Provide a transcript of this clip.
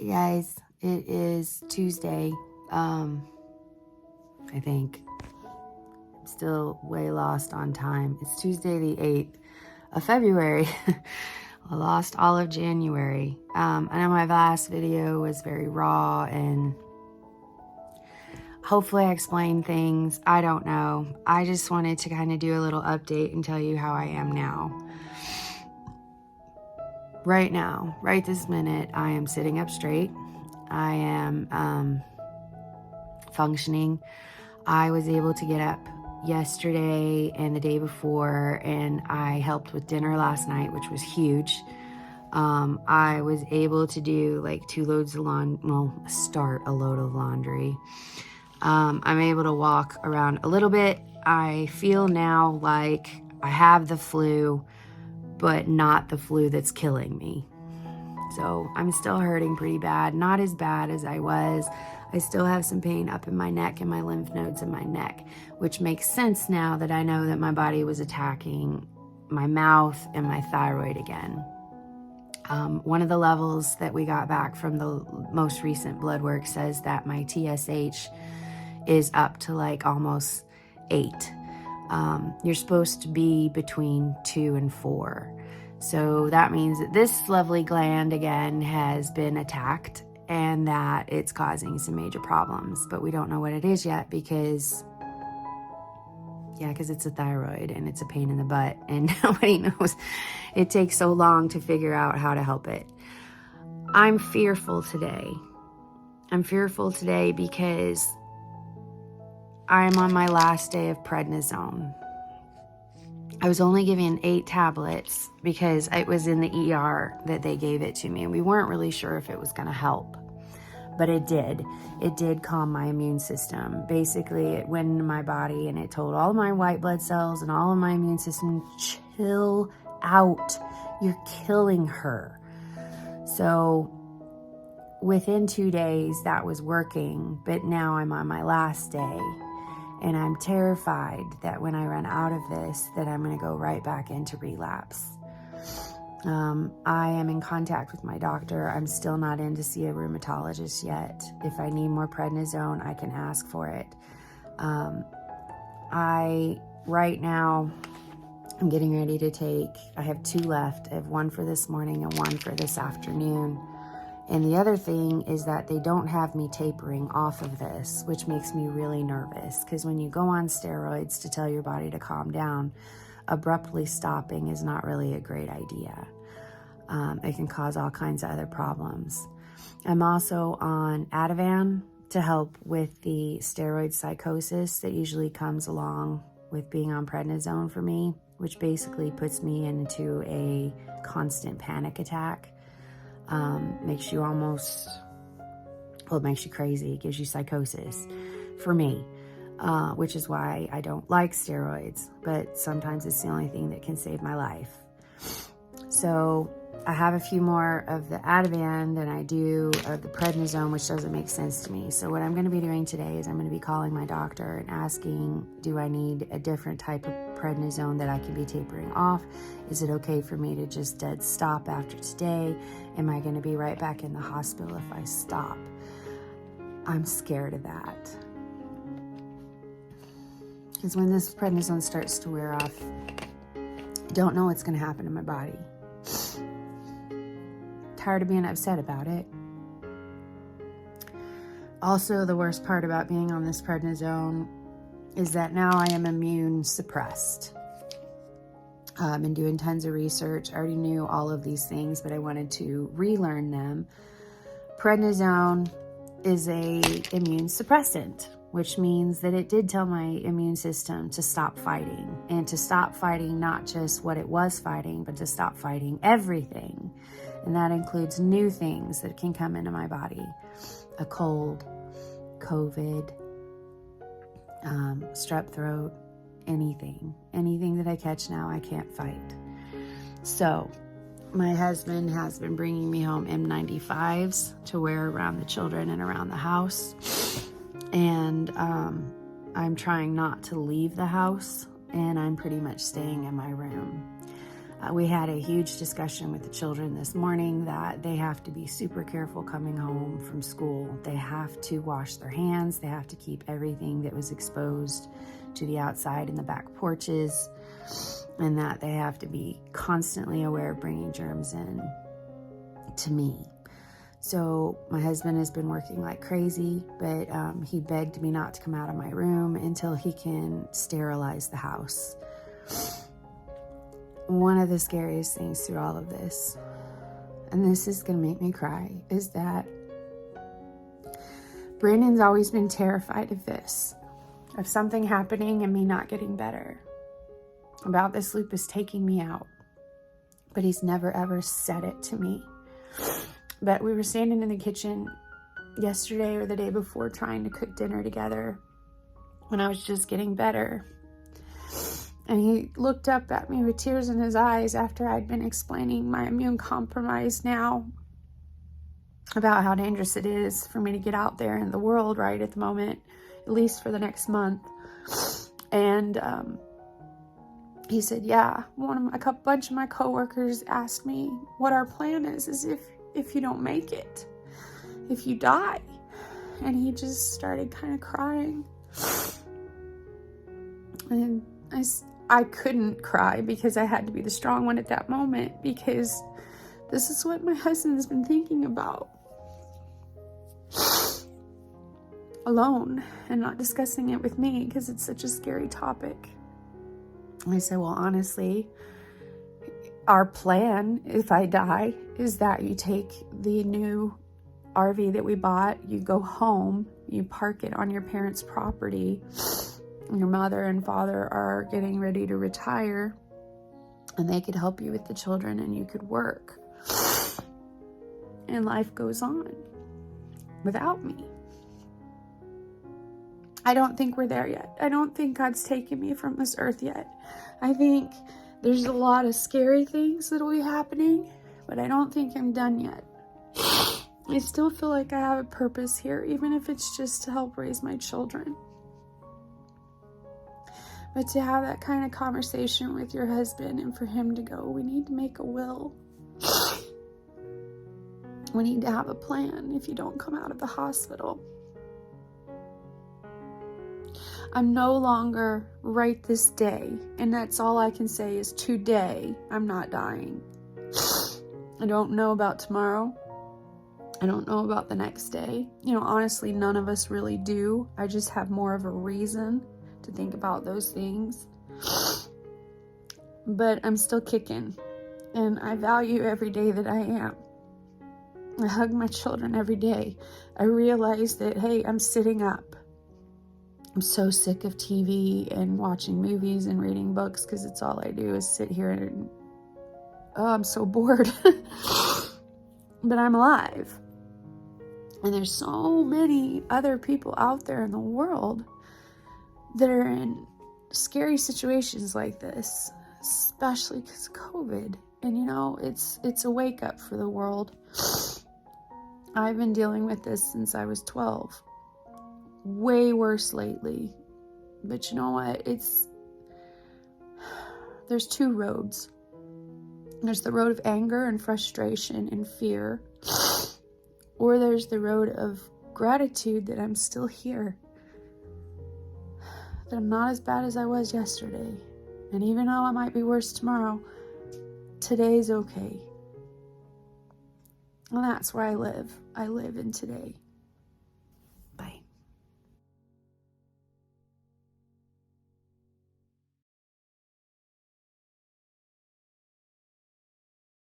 Guys, it is Tuesday. I think I'm still way lost on time. It's Tuesday the 8th of February. I lost all of January. I know my last video was very raw and hopefully I explained things. I don't know. I just wanted to kind of do a little update and tell you how I am now. Right now, right this minute, I am sitting up straight. I am functioning. I was able to get up yesterday and the day before, and I helped with dinner last night, which was huge. I was able to do like 2 loads of start a load of laundry. I'm able to walk around a little bit. I feel now like I have the flu, but not the flu that's killing me. So I'm still hurting pretty bad, not as bad as I was. I still have some pain up in my neck and my lymph nodes in my neck, which makes sense now that I know that my body was attacking my mouth and my thyroid again. One of the levels that we got back from the most recent blood work says that my TSH is up to like almost 8. You're supposed to be between 2 and 4. So that means that this lovely gland again has been attacked and that it's causing some major problems, but we don't know what it is yet because it's a thyroid and it's a pain in the butt and nobody knows. It takes so long to figure out how to help it. I'm fearful today. I'm fearful today because I'm on my last day of prednisone. I was only given 8 tablets because it was in the ER that they gave it to me, and we weren't really sure if it was going to help, but it did. It did calm my immune system. Basically, it went into my body and it told all of my white blood cells and all of my immune system, chill out. You're killing her. So within 2 days, that was working, but now I'm on my last day. And I'm terrified that when I run out of this, that I'm going to go right back into relapse. I am in contact with my doctor. I'm still not in to see a rheumatologist yet. If I need more prednisone, I can ask for it. Right now, I'm getting ready to take, I have 2 left. I have 1 for this morning and 1 for this afternoon. And the other thing is that they don't have me tapering off of this, which makes me really nervous because when you go on steroids to tell your body to calm down, abruptly stopping is not really a great idea. It can cause all kinds of other problems. I'm also on Ativan to help with the steroid psychosis that usually comes along with being on prednisone for me, which basically puts me into a constant panic attack. Makes you it makes you crazy. It gives you psychosis for me, which is why I don't like steroids, but sometimes it's the only thing that can save my life. So I have a few more of the Ativan than I do of the prednisone, which doesn't make sense to me. So what I'm going to be doing today is I'm going to be calling my doctor and asking, do I need a different type of prednisone that I can be tapering off? Is it okay for me to just dead stop after today? Am I going to be right back in the hospital if I stop? I'm scared of that. Because when this prednisone starts to wear off, I don't know what's going to happen to my body. Tired of being upset about it. Also, the worst part about being on this prednisone is that now I am immune suppressed. I've been doing tons of research. I already knew all of these things, but I wanted to relearn them. Prednisone is a immune suppressant, which means that it did tell my immune system to stop fighting, and to stop fighting not just what it was fighting, but to stop fighting everything. And that includes new things that can come into my body. A cold, COVID, strep throat, anything that I catch now, I can't fight. So my husband has been bringing me home M95s to wear around the children and around the house. And I'm trying not to leave the house, and I'm pretty much staying in my room. We had a huge discussion with the children this morning that they have to be super careful coming home from school. They have to wash their hands. They have to keep everything that was exposed to the outside in the back porches, and that they have to be constantly aware of bringing germs in to me. So my husband has been working like crazy, but he begged me not to come out of my room until he can sterilize the house. One of the scariest things through all of this, and this is going to make me cry, is that Brandon's always been terrified of this, of something happening and me not getting better, about this lupus taking me out. But he's never ever said it to me. But we were standing in the kitchen yesterday or the day before trying to cook dinner together when I was just getting better. And he looked up at me with tears in his eyes after I'd been explaining my immune compromise now, about how dangerous it is for me to get out there in the world right at the moment, at least for the next month. And he said, yeah, a bunch of my coworkers asked me what our plan is if you don't make it, if you die. And he just started kind of crying. And I couldn't cry because I had to be the strong one at that moment, because this is what my husband's been thinking about. Alone, and not discussing it with me because it's such a scary topic. And I said, well, honestly, our plan, if I die, is that you take the new RV that we bought, you go home, you park it on your parents' property. Your mother and father are getting ready to retire, and they could help you with the children, and you could work. And life goes on without me. I don't think we're there yet. I don't think God's taken me from this earth yet. I think there's a lot of scary things that'll be happening, but I don't think I'm done yet. I still feel like I have a purpose here, even if it's just to help raise my children. But to have that kind of conversation with your husband and for him to go, we need to make a will. We need to have a plan if you don't come out of the hospital. I'm no longer right this day, and that's all I can say is today I'm not dying. I don't know about tomorrow. I don't know about the next day. Honestly, none of us really do. I just have more of a reason to think about those things. But I'm still kicking, and I value every day that I am. I hug my children every day. I realize that, hey, I'm sitting up. I'm so sick of TV and watching movies and reading books, because it's all I do is sit here and I'm so bored. But I'm alive. And there's so many other people out there in the world that are in scary situations like this, especially because of COVID. And it's a wake up for the world. I've been dealing with this since I was 12. Way worse lately. But you know what? There's two roads. There's the road of anger and frustration and fear. Or there's the road of gratitude that I'm still here. That I'm not as bad as I was yesterday. And even though I might be worse tomorrow, today's okay. And that's where I live. I live in today.